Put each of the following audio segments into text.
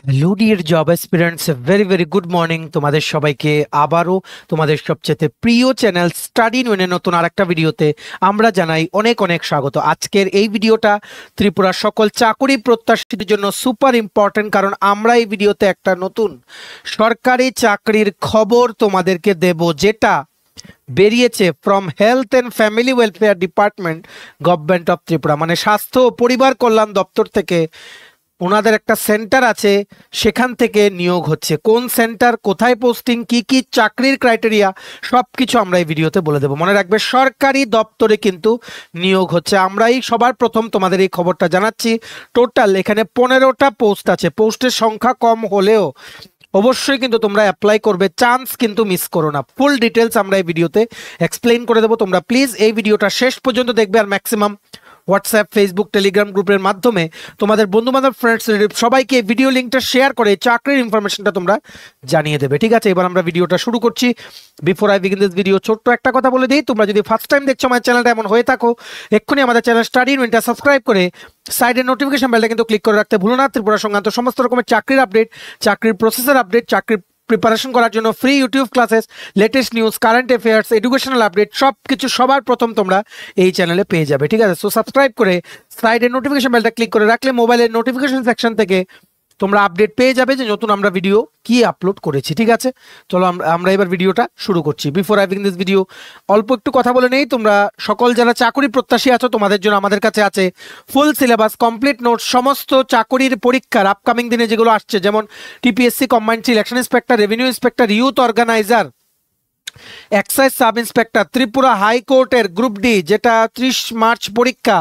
Hello dear job aspirants, very good morning তোমাদের সবাইকে। আবারও তোমাদের সবচেয়ে প্রিয় চ্যানেল স্টাডি ইন নতুন আরেকটা ভিডিওতে আমরা জানাই অনেক অনেক স্বাগত। আজকের এই ভিডিওটা ত্রিপুরার সকল চাকরি প্রত্যাশীদের জন্য সুপার ইম্পর্টেন্ট, কারণ আমরা এই ভিডিওতে একটা নতুন সরকারি চাকরির খবর তোমাদেরকে দেব, যেটা বেরিয়েছে from health and family welfare department, government of Tripura. মানে স্বাস্থ্য ও পরিবার কল্যাণ দপ্তর থেকে ওনাদের একটা সেন্টার আছে, সেখান থেকে নিয়োগ হচ্ছে। কোন সেন্টার, কোথায় পোস্টিং, কি কি চাকরির ক্রাইটেরিয়া, সব কিছু আমরা এই ভিডিওতে বলে দেবো। মনে রাখবে, সরকারি দপ্তরে কিন্তু নিয়োগ হচ্ছে। আমরাই সবার প্রথম তোমাদের এই খবরটা জানাচ্ছি। টোটাল এখানে 15টা পোস্ট আছে। পোস্টের সংখ্যা কম হলেও অবশ্যই কিন্তু তোমরা অ্যাপ্লাই করবে, চান্স কিন্তু মিস করো না। ফুল ডিটেলস আমরা এই ভিডিওতে এক্সপ্লেইন করে দেবো। তোমরা প্লিজ এই ভিডিওটা শেষ পর্যন্ত দেখবে, আর ম্যাক্সিমাম হোয়াটসঅ্যাপ, ফেসবুক, টেলিগ্রাম গ্রুপের মাধ্যমে তোমাদের বন্ধুবান্ধব, ফ্রেন্ডস, সবাইকে ভিডিও লিঙ্কটা শেয়ার করে চাকরির ইনফরমেশনটা তোমরা জানিয়ে দেবে। ঠিক আছে, এবার আমরা ভিডিওটা শুরু করছি। Before I begin this video, ছোট্ট একটা কথা বলে দিই, তোমরা যদি ফার্স্ট টাইম দেখছো আমার চ্যানেলটা এমন হয়ে থাকো, এক্ষুনি আমাদের চ্যানেল স্টাডি ইনটা সাবস্ক্রাইব করে সাইডের নোটিফিকেশন বেলটা কিন্তু ক্লিক করে রাখতে ভুলো না। ত্রিপুরা সংক্রান্ত সমস্ত রকমের চাকরির আপডেট, চাকরির প্রসেসের আপডেট, চাকরির প্রিপারেশন করার জন্য free YouTube classes, latest news, current affairs, educational update, সব কিছু সবার প্রথম তোমরা এই চ্যানেলে পেয়ে যাবে। ঠিক আছে, সো সাবস্ক্রাইব করে সাইডের নোটিফিকেশন বেলটা ক্লিক করে রাখলে মোবাইলের নোটিফিকেশন সেকশন থেকে তোমরা আপডেট পেয়ে যাবে যে নতুন আমরা ভিডিও কি আপলোড করেছি। ঠিক আছে, চলো আমরা এবার ভিডিওটা শুরু করছি। Before I begin this video, অল্প একটু কথা বলে নেই। তোমরা সকল যারা চাকরি প্রত্যাশী আছো, তোমাদের জন্য আমাদের কাছে আছে ফুল সিলেবাস, কমপ্লিট নোটস, সমস্ত চাকরির পরীক্ষার আপকামিং দিনে যেগুলো আসছে, যেমন TPSC combined selection inspector, revenue inspector, youth organiser, excise sub inspector, Tripura হাইকোর্টের গ্রুপ ডি যেটা 30 মার্চ পরীক্ষা,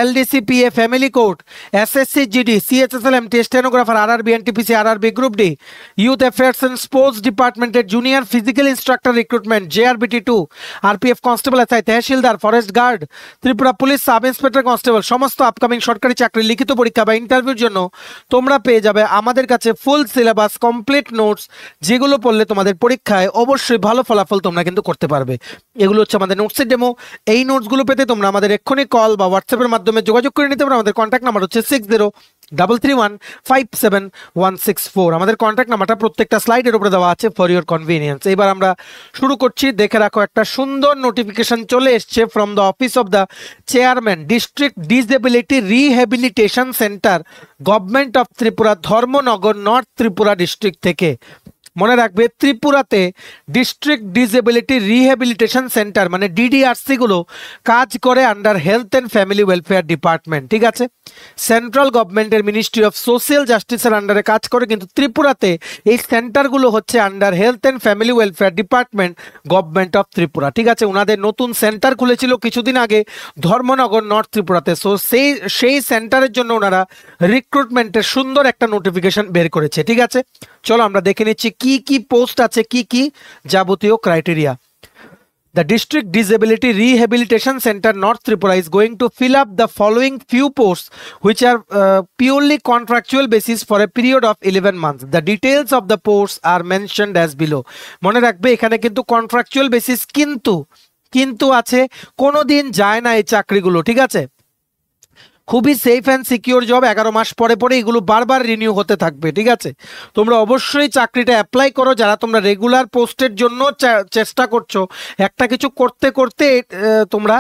LDCPA family court, SSC GD, CHSLM stenographer, RRB, NTPC, RRB group D, youth affairs and sports ডিপার্টমেন্টের junior physical instructor recruitment, JRBT 2, RPF constable, SI, tehsildar, forest guard, Tripura police sub inspector constable, সমস্ত upcoming সরকারি চাকরি লিখিত পরীক্ষা বা ইন্টারভিউর জন্য তোমরা পেয়ে যাবে আমাদের কাছে ফুল সিলেবাস, কমপ্লিট নোটস, যেগুলো পড়লে তোমাদের পরীক্ষায় অবশ্যই ভালো ফলাফল তোমরা কিন্তু করতে পারবে। এগুলো হচ্ছে আমাদের নোটসের ডেমো। এই নোটসগুলো পেতে তোমরা আমাদের এক্ষুনি কল বা হোয়াটসঅ্যাপের মাধ্যমে যোগাযোগ করে নিতে পারো। আমাদের কন্ট্যাক্ট নাম্বার হচ্ছে 6033157164। আমাদের কন্ট্যাক্ট নাম্বারটা প্রত্যেকটা স্লাইডের উপরে দেওয়া আছে ফর ইউর কনভিনিয়েন্স। এবার আমরা শুরু করছি। দেখে রাখো, একটা সুন্দর নোটিফিকেশন চলে এসছে from the office of the chairman, district disability rehabilitation centre, government of Tripura, Dharmanagar, north Tripura district থেকে। মনে রাখবে, ত্রিপুরাতে ডিস্ট্রিক্ট ডিসএবিলিটি রিহ্যাবিলিটেশন সেন্টার মানে ডিডিআরসি গুলো কাজ করে under health and family welfare department. ঠিক আছে, সেন্ট্রাল গভর্নমেন্টের মিনিস্ট্রি অফ সোশ্যাল জাস্টিসের আন্ডারে কাজ করে, কিন্তু ত্রিপুরাতে এই সেন্টারগুলো হচ্ছে under health and family welfare department, government of Tripura. ঠিক আছে, ওনাদের নতুন সেন্টার খুলেছিল কিছুদিন আগে ধর্মনগর, নর্থ ত্রিপুরাতে। সো সেই সেন্টারের জন্য ওনারা রিক্রুটমেন্টের সুন্দর একটা নোটিফিকেশন বের করেছে। ঠিক আছে, চলো আমরা দেখে নিচ্ছি কি কি পোস্ট আছে, কি কি যাবতীয় criteria. The District Disability Rehabilitation Center North Tripura is going to fill up the following few posts which are purely contractual basis for a period of 11 months. The details of the posts are mentioned as below. মনে রাখবে, এখানে কিন্তু contractual basis কিন্তু আছে, কোনোদিন যায় না এই চাকরিগুলো। ঠিক আছে, খুবই সেফ অ্যান্ড সিকিউর জব। 11 মাস পরে পরে এগুলো বারবার রিনিউ হতে থাকবে। ঠিক আছে, তোমরা অবশ্যই চাকরিটা অ্যাপ্লাই করো যারা তোমরা রেগুলার পোস্টের জন্য চেষ্টা করছো। একটা কিছু করতে করতে তোমরা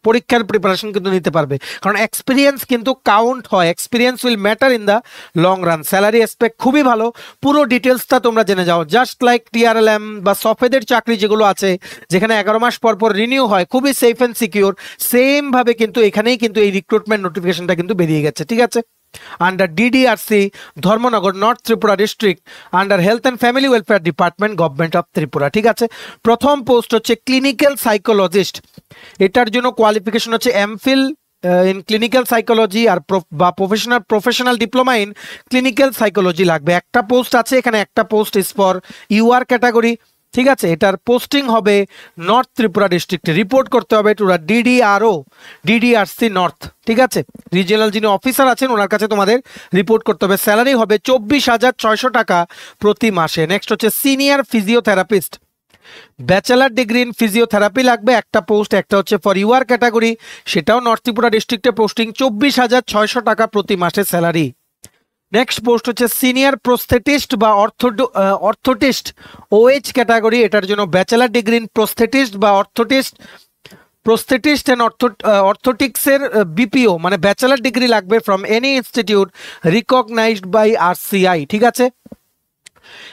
পরীক্ষার প্রিপারেশন কিন্তু নিতে পারবে, কারণ এক্সপিরিয়েন্স কিন্তু কাউন্ট হয়। Experience will matter in the long run. Salary aspect খুবই ভালো, পুরো ডিটেলসটা তোমরা জেনে যাও। জাস্ট লাইক টিআরএলএম বা সফেদের চাকরি যেগুলো আছে, যেখানে 11 মাস পর পর রিনিউ হয়, খুবই সেফ অ্যান্ড সিকিউর, সেম ভাবে কিন্তু এখানেই কিন্তু এই রিক্রুটমেন্ট নোটিফিকেশনটা কিন্তু বেরিয়ে গেছে। ঠিক আছে, under ডিডিআরসি, Dharmanagar, north Tripura district, under health and family welfare department, government of Tripura. ঠিক আছে, প্রথম পোস্ট হচ্ছে ক্লিনিক্যাল সাইকোলজিস্ট। এটার জন্য কোয়ালিফিকেশন হচ্ছে এমফিল ইন ক্লিনিক্যাল সাইকোলজি আর বা professional diploma in clinical psychology লাগবে। একটা পোস্ট আছে এখানে, একটা post is for UR category. ঠিক আছে, এটার পোস্টিং হবে নর্থ ত্রিপুরা ডিস্ট্রিক্টে। রিপোর্ট করতে হবে টু ডিডিআরও, ডিডিআরসি নর্থ। ঠিক আছে, রিজিওনাল যিনি অফিসার আছেন ওনার কাছে তোমাদের রিপোর্ট করতে হবে। স্যালারি হবে 24,600 টাকা প্রতি মাসে। নেক্সট হচ্ছে senior physiotherapist, bachelor degree in physiotherapy লাগবে, একটা পোস্ট। একটা হচ্ছে ফর ইউআর ক্যাটাগরি, সেটাও নর্থ ত্রিপুরা ডিস্ট্রিক্টে পোস্টিং, 24,600 টাকা প্রতি মাসে স্যালারি। নেক্সট পোস্ট হচ্ছে সিনিয়র প্রস্থেটিস্ট বা অর্থোটিস্ট ওএইচ ক্যাটাগরি, এটার জন্য ব্যাচেলার ডিগ্রি ইন প্রস্থেটিস্ট বা প্রস্থেটিস্ট অ্যান্ড অর্থোটিক্সের বিপিও মানে ব্যাচেলার ডিগ্রি লাগবে from any institute recognised by RCI. ঠিক আছে,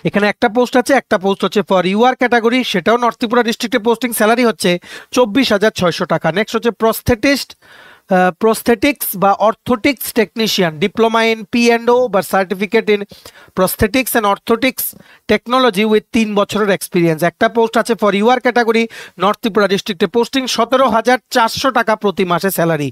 এখানে একটা পোস্ট আছে, একটা পোস্ট হচ্ছে ফর ইউআর ক্যাটাগরি, সেটাও নর্থ ত্রিপুরা ডিস্ট্রিক্টে পোস্টিং, স্যালারি হচ্ছে 24,600 টাকা। নেক্সট হচ্ছে প্রস্থেটিক্স বা orthotics technician, diploma in P&O বা certificate in prosthetics and orthotics technology with 3 বছরের এক্সপিরিয়েন্স। একটা পোস্ট আছে for UR category, north Tripura ডিস্ট্রিক্টে পোস্টিং, 17,400 টাকা প্রতি মাসে স্যালারি।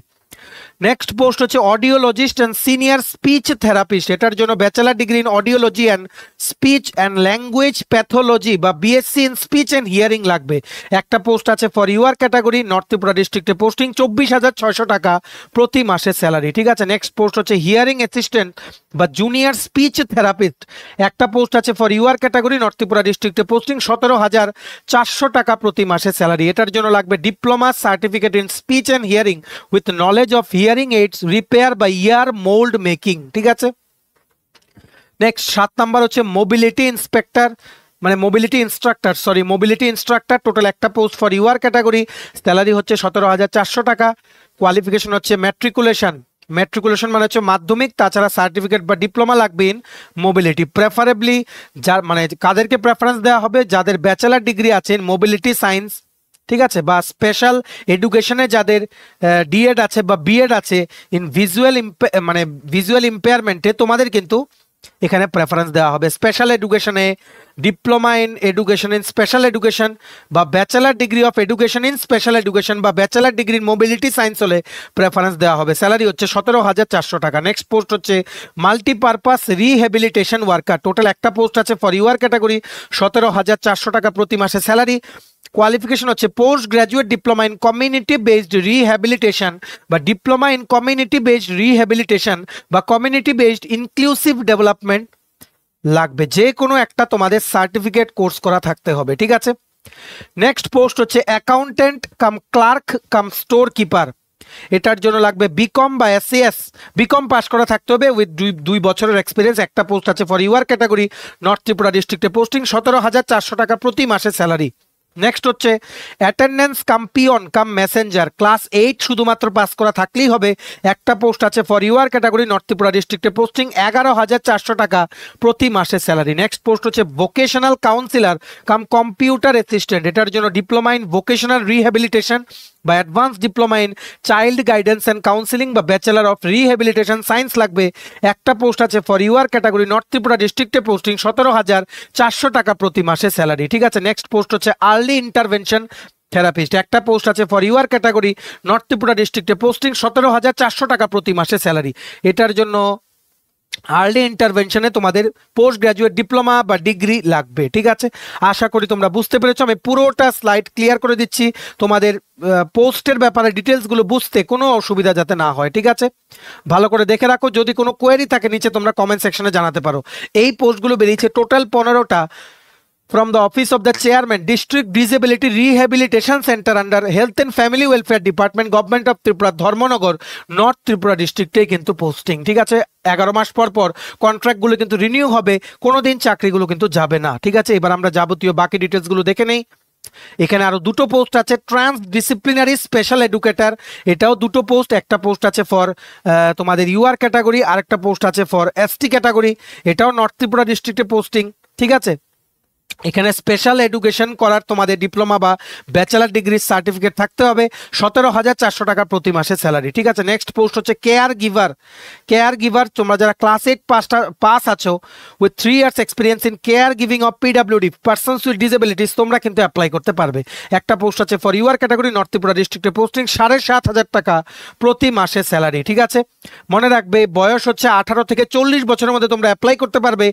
নেক্সট পোস্ট হচ্ছে audiologist and senior speech therapist, এটার জন্য bachelor degree in audiology and speech and language pathology বা BSc in speech and hearing লাগবে। একটা পোস্ট আছে for UR category, north Tripura ডিস্ট্রিক্টে পোস্টিং, 24,600 টাকা প্রতি মাসে স্যালারি। ঠিক আছে, নেক্সট পোস্ট হচ্ছে হিয়ারিং অ্যাসিস্ট্যান্ট বা জুনিয়র স্পিচ থেরাপিস্ট, একটা পোস্ট আছে for UR category, north Tripura ডিস্ট্রিক্টে পোস্টিং, 17,400 টাকা প্রতি মাসে স্যালারি। এটার জন্য লাগবে diploma certificate in speech and hearing with knowledge of hearing aids repair বা ইয়ার মোল্ড মেকিং। ঠিক আছে, নেক্সট 7 নাম্বার হচ্ছে মোবিলিটি ইন্সপেক্টর মানে মোবিলিটি ইনস্ট্রাক্টর, টোটাল একটা post for UR category, salary হচ্ছে 17,400 টাকা। কোয়ালিফিকেশন হচ্ছে ম্যাট্রিকুলেশন মানে হচ্ছে মাধ্যমিক, তাছাড়া সার্টিফিকেট বা ডিপ্লোমা লাগবে ইন মোবিলিটি। প্রেফারেবলি যার মানে কাদেরকে প্রেফারেন্স দেওয়া হবে, যাদের ব্যাচেলার ডিগ্রি আছে ইন মোবিলিটি সায়েন্স, ঠিক আছে, বা স্পেশাল এডুকেশনে যাদের ডিএড আছে বা বিএড আছে ইন ভিজুয়াল ইম্পেয়ারমেন্টে, তোমাদের কিন্তু এখানে প্রেফারেন্স দেওয়া হবে। স্পেশাল এডুকেশনে diploma in education in special education বা bachelor degree of education in special education বা bachelor degree in mobility science হলে প্রেফারেন্স দেওয়া হবে। স্যালারি হচ্ছে 17,400 টাকা। নেক্সট পোস্ট হচ্ছে মাল্টিপারপাস রিহ্যাবিলিটেশন ওয়ার্কার, টোটাল একটা পোস্ট আছে ফর ইউআর ক্যাটাগরি, 17,400 টাকা প্রতি মাসে স্যালারি। কোয়ালিফিকেশন হচ্ছে post graduate diploma in community based rehabilitation বা diploma in community based rehabilitation বা কমিউনিটি বেসড ইনক্লুসিভ ডেভেলপমেন্ট লাগবে, যে কোনো একটা তোমাদের সার্টিফিকেট কোর্স করা থাকতে হবে। ঠিক আছে, নেক্সট পোস্ট হচ্ছে accountant cum clerk cum store keeper, এটার জন্য লাগবে বিকম বা SAS, বিকম পাস করা থাকতে হবে উইথ 2 বছরের এক্সপিরিয়েন্স। একটা পোস্ট আছে for UR category, north Tripura ডিস্ট্রিক্টে পোস্টিং, 17,400 টাকা প্রতি মাসে স্যালারি। নেক্সট হচ্ছে attendance cum peon cum messenger, class 8 শুধুমাত্র পাস করা থাকলেই হবে। একটা পোস্ট আছে for UR category, north Tripura ডিস্ট্রিক্টে পোস্টিং, 11,400 টাকা প্রতি মাসে স্যালারি। নেক্সট পোস্ট হচ্ছে vocational counsellor cum computer assistant, এটার জন্য ডিপ্লোমা ইন ভোকেশনাল রিহ্যাবিলিটেশন বা advance diploma in child guidance and counselling বা ব্যাচেলার অফ রিহ্যাবিলিটেশন সায়েন্স লাগবে। একটা পোস্ট আছে for UR category, north Tripura ডিস্ট্রিক্টে পোস্টিং, 17,400 টাকা প্রতি মাসে স্যালারি। ঠিক আছে, নেক্সট পোস্ট হচ্ছে আর্লি ইন্টারভেনশন থেরাপিস্ট, একটা পোস্ট আছে for UR category, north Tripura ডিস্ট্রিক্টে পোস্টিং, 17,400 টাকা প্রতি মাসে স্যালারি। এটার জন্য আর্লি ইন্টারভেনশনে তোমাদের পোস্ট গ্রাজুয়েট ডিপ্লোমা বা ডিগ্রি লাগবে। ঠিক আছে, আশা করি তোমরা বুঝতে পেরেছো। আমি পুরোটা স্লাইড ক্লিয়ার করে দিচ্ছি, তোমাদের পোস্টের ব্যাপারে ডিটেলসগুলো বুঝতে কোনো অসুবিধা যাতে না হয়। ঠিক আছে, ভালো করে দেখে রাখো, যদি কোনো কোয়েরি থাকে নিচে তোমরা কমেন্ট সেকশনে জানাতে পারো। এই পোস্টগুলো বেরিয়েছে total 15টা from the office of the chairman, district disability rehabilitation center under health and family welfare department, government of Tripura, Dharmanagar, north Tripura ডিস্ট্রিক্টে কিন্তু পোস্টিং। ঠিক আছে, 11 মাস পর পর কন্ট্রাক্টগুলো কিন্তু রিনিউ হবে, কোনোদিন চাকরিগুলো কিন্তু যাবে না। ঠিক আছে, এবার আমরা যাবতীয় বাকি ডিটেলসগুলো দেখে নেই। এখানে আরো দুটো পোস্ট আছে, ট্রান্স ডিসিপ্লিনারি স্পেশাল এডুকেটর, এটাও দুটো পোস্ট, একটা পোস্ট আছে ফর তোমাদের ইউআর ক্যাটাগরি, আর একটা পোস্ট আছে ফর ST ক্যাটাগরি, এটাও নর্থ ত্রিপুরা ডিস্ট্রিক্টে পোস্টিং। ঠিক আছে, এখানে স্পেশাল এডুকেশন করার তোমাদের ডিপ্লোমা বা ব্যাচেলার ডিগ্রির সার্টিফিকেট থাকতে হবে, 17,400 টাকা প্রতি মাসে স্যালারি। ঠিক আছে, নেক্সট পোস্ট হচ্ছে কেয়ার গিভার, তোমরা যারা ক্লাস 8 পাস আছো with 3 years experience in care giving of PWD persons with disabilities, তোমরা কিন্তু অ্যাপ্লাই করতে পারবে। একটা পোস্ট আছে for UR category, north Tripura ডিস্ট্রিক্টে পোস্টিং, 7,500 টাকা প্রতি মাসে স্যালারি। ঠিক আছে, মনে রাখবে বয়স হচ্ছে 18 থেকে 40 বছরের মধ্যে তোমরা অ্যাপ্লাই করতে পারবে।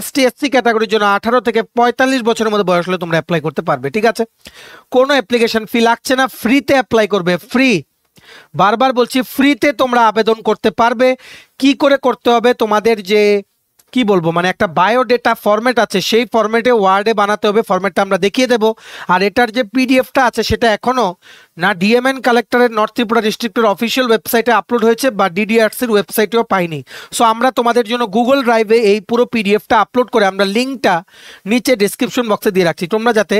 ST SC ক্যাটাগরির জন্য 18 থেকে 45 বছরের মধ্যে বয়স হলে তোমরা অ্যাপ্লাই করতে পারবে। ঠিক আছে, কোনো অ্যাপ্লিকেশন ফি লাগছে না, ফ্রিতে অ্যাপ্লাই করবে, ফ্রি, বারবার বলছি ফ্রিতে তোমরা আবেদন করতে পারবে। কি করে করতে হবে, তোমাদের যে কি বলবো, মানে একটা বায়োডেটা ফরম্যাট আছে, সেই ফরম্যাটে ওয়ার্ডে বানাতে হবে। ফরম্যাটটা আমরা দেখিয়ে দেবো। আর এটার যে পিডিএফটা আছে সেটা এখনো না ডিএমএন কালেক্টরের নর্থ ত্রিপুরা ডিস্ট্রিক্টের অফিসিয়াল ওয়েবসাইটে আপলোড হয়েছে বা ডিডিআরসির ওয়েবসাইটেও পাইনি। সো আমরা তোমাদের জন্য গুগল ড্রাইভে এই পুরো পিডিএফটা আপলোড করে আমরা লিঙ্কটা নিচে ডেসক্রিপশন বক্সে দিয়ে রাখছি, তোমরা যাতে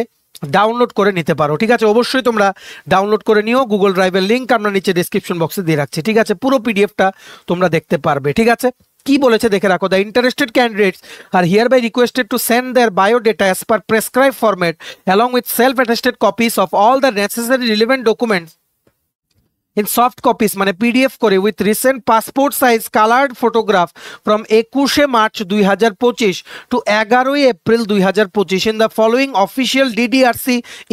ডাউনলোড করে নিতে পারো। ঠিক আছে, অবশ্যই তোমরা ডাউনলোড করে নিও। গুগল ড্রাইভের লিঙ্ক আমরা নিচে ডেসক্রিপশন বক্সে দিয়ে রাখছি। ঠিক আছে, পুরো পিডিএফটা তোমরা দেখতে পারবে। ঠিক আছে, কি বলেছে দেখে রাখো। The interested candidates are hereby requested to send their biodata as per prescribe format along with self attested copies of all the necessary relevant documents in soft copies মানে পিডিএফ করে with recent passport size colored photograph from 21 March 2025 to 11 April 2025 in the following official DDRC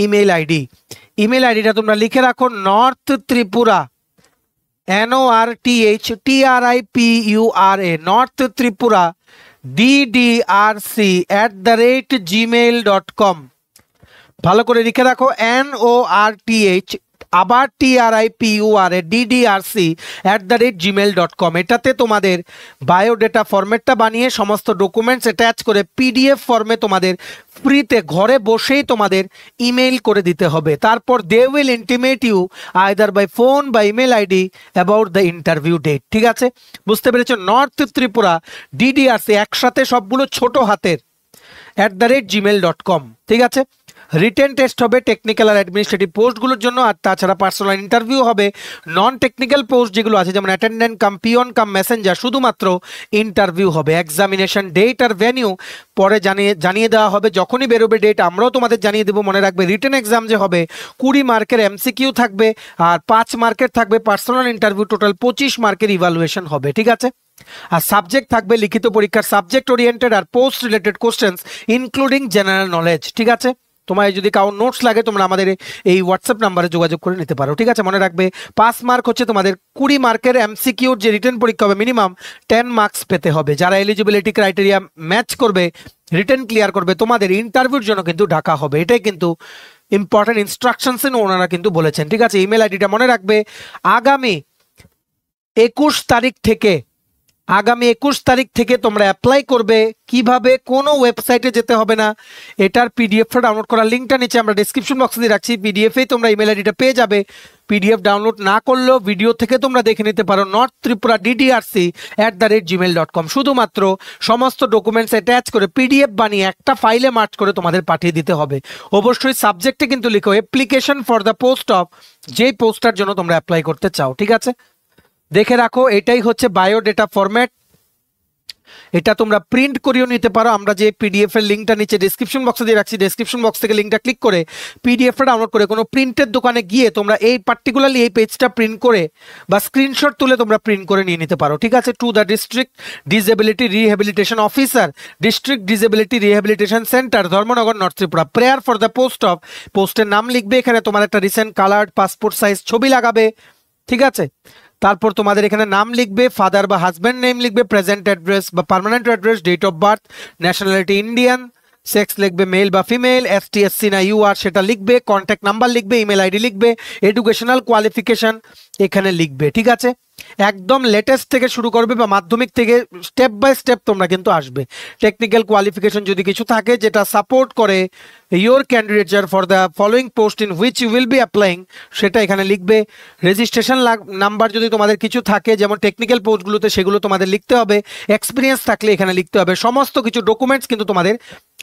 email ID। Email আইডিটা তোমরা লিখে রাখো, north Tripura NORTHTRIPURA north Tripura DDRC@gmail.com। ভালো করে লিখে রাখো, NORTH আবার TRIPURA DDRC@gmail.com। এটাতে তোমাদের বায়োডেটা ফরম্যাটটা বানিয়ে সমস্ত ডকুমেন্টস অ্যাটাচ করে পিডিএফ ফর্মে তোমাদের ফ্রিতে ঘরে বসেই তোমাদের ইমেইল করে দিতে হবে। তারপর they will intimate you either by phone বা email ID about the interview date. ঠিক আছে, বুঝতে পেরেছো? নর্থ ত্রিপুরা DDRC একসাথে সবগুলো ছোট হাতের @gmail.com। ঠিক আছে, রিটেন টেস্ট হবে টেকনিক্যাল আর অ্যাডমিনিস্ট্রেটিভ পোস্টগুলোর জন্য, আর তাছাড়া পার্সোনাল ইন্টারভিউ হবে। নন টেকনিক্যাল পোস্ট যেগুলো আছে যেমন অ্যাটেন্ডেন্ট কাম পিয়ন কাম মেসেঞ্জার, শুধুমাত্র ইন্টারভিউ হবে। এক্সামিনেশন ডেট আর ভেনিউ পরে জানিয়ে দেওয়া হবে, যখনই বেরোবে ডেট আমরাও তোমাদের জানিয়ে দেবো। মনে রাখবে রিটেন এক্সাম যে হবে 20 মার্কের MCQ থাকবে আর 5 মার্কের থাকবে পার্সোনাল ইন্টারভিউ, টোটাল 25 মার্কের ইভালুয়েশন হবে। ঠিক আছে, আর সাবজেক্ট থাকবে লিখিত পরীক্ষার সাবজেক্ট ওরিয়েন্টেড আর post related questions including general knowledge. ঠিক আছে, তোমার যদি কারো নোটস লাগে তোমরা আমাদের এই হোয়াটসঅ্যাপ নাম্বারে যোগাযোগ করে নিতে পারো। ঠিক আছে, মনে রাখবে 5 মার্ক হচ্ছে তোমাদের 20 মার্কের MCQর যে রিটেন পরীক্ষা হবে মিনিমাম 10 মার্কস পেতে হবে। যারা এলিজিবিলিটি ক্রাইটেরিয়া ম্যাচ করবে, রিটেন ক্লিয়ার করবে, তোমাদের ইন্টারভিউর জন্য কিন্তু ডাকা হবে। এটাই কিন্তু ইম্পর্টেন্ট ইনস্ট্রাকশনস ওনারা কিন্তু বলেছেন। ঠিক আছে, ইমেল আইডিটা মনে রাখবে। আগামী 21 তারিখ থেকে তোমরা অ্যাপ্লাই করবে। কিভাবে? কোনো ওয়েবসাইটে যেতে হবে না, এটার পিডিএফটা ডাউনলোড করার লিঙ্কটা নিচে আমরা ডেসক্রিপশন বক্সে দিয়ে রাখছি। পিডিএফেই তোমরা ইমেল আইডিটা পেয়ে যাবে। পিডিএফ ডাউনলোড না করলেও ভিডিও থেকে তোমরা দেখে নিতে পারো। North Tripura DDRC@gmail.com। শুধুমাত্র সমস্ত ডকুমেন্টস অ্যাটাচ করে পিডিএফ বানিয়ে একটা ফাইলে মার্চ করে তোমাদের পাঠিয়ে দিতে হবে। অবশ্যই সাবজেক্টে কিন্তু লিখো application for the post of, যেই পোস্টটার জন্য তোমরা অ্যাপ্লাই করতে চাও। ঠিক আছে, দেখে রাখো, এটাই হচ্ছে বায়োডেটা ফরম্যাট। এটা তোমরা প্রিন্ট করেও নিতে পারো। আমরা যে পিডিএফ এর লিঙ্কটা নিচে ডেসক্রিপশন বক্সে দিয়ে রাখছি, ডেসক্রিপশন বক্স থেকে লিঙ্কটা ক্লিক করে পিডিএফটা ডাউনলোড করে কোনো প্রিন্টের দোকানে গিয়ে তোমরা এই পার্টিকুলারলি এই পেজটা প্রিন্ট করে বা স্ক্রিনশট তুলে তোমরা প্রিন্ট করে নিয়ে নিতে পারো। ঠিক আছে, to the district disability rehabilitation officer, district disability rehabilitation centre, Dharmanagar, north Tripura. Prayer for the post of, পোস্টের নাম লিখবে, এখানে তোমার একটা রিসেন্ট কালার্ড পাসপোর্ট সাইজ ছবি লাগাবে। ঠিক আছে, তারপর তোমাদের এখানে নাম লিখবে, ফাদার বা হাজব্যান্ড নেম লিখবে, প্রেজেন্ট অ্যাড্রেস বা permanent address, date of birth, nationality Indian, sex লিখবে মেল বা ফিমেল, ST/SC না UR সেটা লিখবে, কন্ট্যাক্ট নাম্বার লিখবে, ইমেল আইডি লিখবে, এডুকেশনাল কোয়ালিফিকেশন এখানে লিখবে। ঠিক আছে, একদম লেটেস্ট থেকে শুরু করবে বা মাধ্যমিক থেকে স্টেপ বাই স্টেপ তোমরা কিন্তু আসবে। টেকনিক্যাল কোয়ালিফিকেশন যদি কিছু থাকে যেটা সাপোর্ট করে your candidature for the following post in which you will be applying সেটা এখানে লিখবে। রেজিস্ট্রেশন নাম্বার যদি তোমাদের কিছু থাকে যেমন টেকনিক্যাল পোস্টগুলোতে সেগুলো তোমাদের লিখতে হবে। এক্সপিরিয়েন্স থাকলে এখানে লিখতে হবে। সমস্ত কিছু ডকুমেন্টস কিন্তু তোমাদের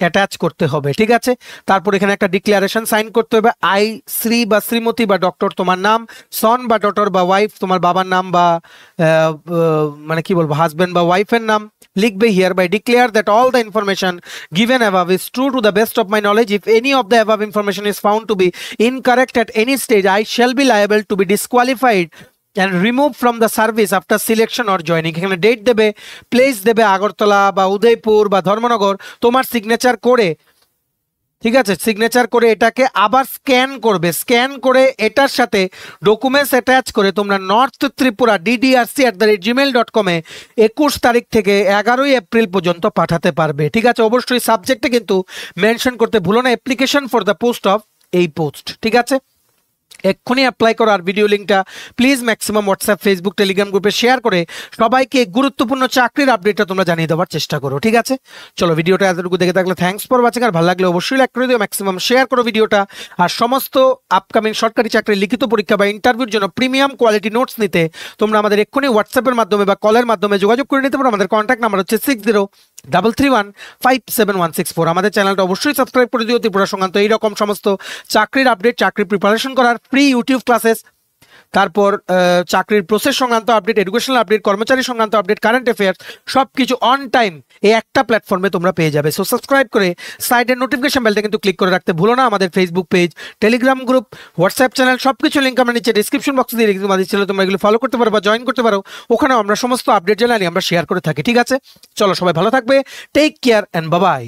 অ্যাটাচ করতে হবে। ঠিক আছে, তারপর এখানে একটা ডিক্লারেশন সাইন করতে হবে। আই শ্রী বা শ্রীমতী বা ডক্টর তোমার নাম, সন বা ডটার বা ওয়াইফ তোমার বাবার নাম বা মানে কি বলবো হাজব্যান্ড বা ওয়াইফের নাম লিখবে। Hereby declare that all the information given above is true to the best of my knowledge. If any of the above information is found to be incorrect at any stage I shall be liable to be disqualified and remove from the service after selection or joining। এখানে date দেবে, place দেবে, আগরতলা বা উদয়পুর বা ধর্মনগর, তোমার signature করে। ঠিক আছে, signature করে এটাকে আবার স্ক্যান করবে। স্ক্যান করে এটার সাথে ডকুমেন্টস অ্যাটাচ করে তোমরা নর্থ ত্রিপুরা DDRC@gmail.com 21 তারিখ থেকে 11 এপ্রিল পর্যন্ত পাঠাতে পারবে। ঠিক আছে, অবশ্যই সাবজেক্টে কিন্তু মেনশন করতে ভুলো না application for the post of এই পোস্ট। ঠিক আছে, এক্ষুনি অ্যাপ্লাই করো। আর ভিডিও লিঙ্কটা please maximum WhatsApp, Facebook, Telegram গ্রুপে শেয়ার করে সবাইকে গুরুত্বপূর্ণ চাকরির আপডেটটা তোমরা জানিয়ে দেওয়ার চেষ্টা করো, ঠিক আছে? চলো, ভিডিওটা এতটুকু দেখে থাকলে থ্যাঙ্কস ফর ওয়াচিং। আর ভালো লাগলে অবশ্যই লাইক করে দিও, ম্যাক্সিমাম শেয়ার করো ভিডিওটা। আর সমস্ত আপকামিং সরকারি চাকরির লিখিত পরীক্ষা বা ইন্টারভিউর জন্য প্রিমিয়াম কোয়ালিটি নোটস নিতে তোমরা আমাদের এক্ষুনি হোয়াটসঅ্যাপের মাধ্যমে বা কলের মাধ্যমে যোগাযোগ করে নিতে পারো। আমাদের কন্ট্যাক্ট নাম্বার হচ্ছে 6033157164। আমাদের চ্যানেলটা অবশ্যই সাবস্ক্রাইব করে দিও ত্রিপুরা সংক্রান্ত এইরকম সমস্ত চাকরির আপডেট, চাকরির প্রিপারেশন করার ফ্রি ইউটিউব ক্লাসেস, তারপর চাকরির প্রসেস সংক্রান্ত আপডেট, এডুকেশনাল আপডেট, কর্মচারী সংক্রান্ত আপডেট, কারেন্ট অ্যাফেয়ার্স সবকিছু অন টাইম এই একটা প্ল্যাটফর্মে তোমরা পেয়ে যাবে। সো সাবস্ক্রাইব করে সাইডের নোটিফিকেশন বেলটা কিন্তু ক্লিক করে রাখতে ভুলো না। আমাদের Facebook page, Telegram group, WhatsApp channel সবকিছু লিঙ্ক আমরা নিচে ডিসক্রিপশন বক্সে দিয়ে রেখে তোমাদের ছিল, তোমরা এগুলো ফলো করতে পারো বা জয়েন করতে পারো। ওখানেও আমরা সমস্ত আপডেট জানাই আমরা শেয়ার করে থাকি, ঠিক আছে? চলো, সবাই ভালো থাকবে, take care and bye by.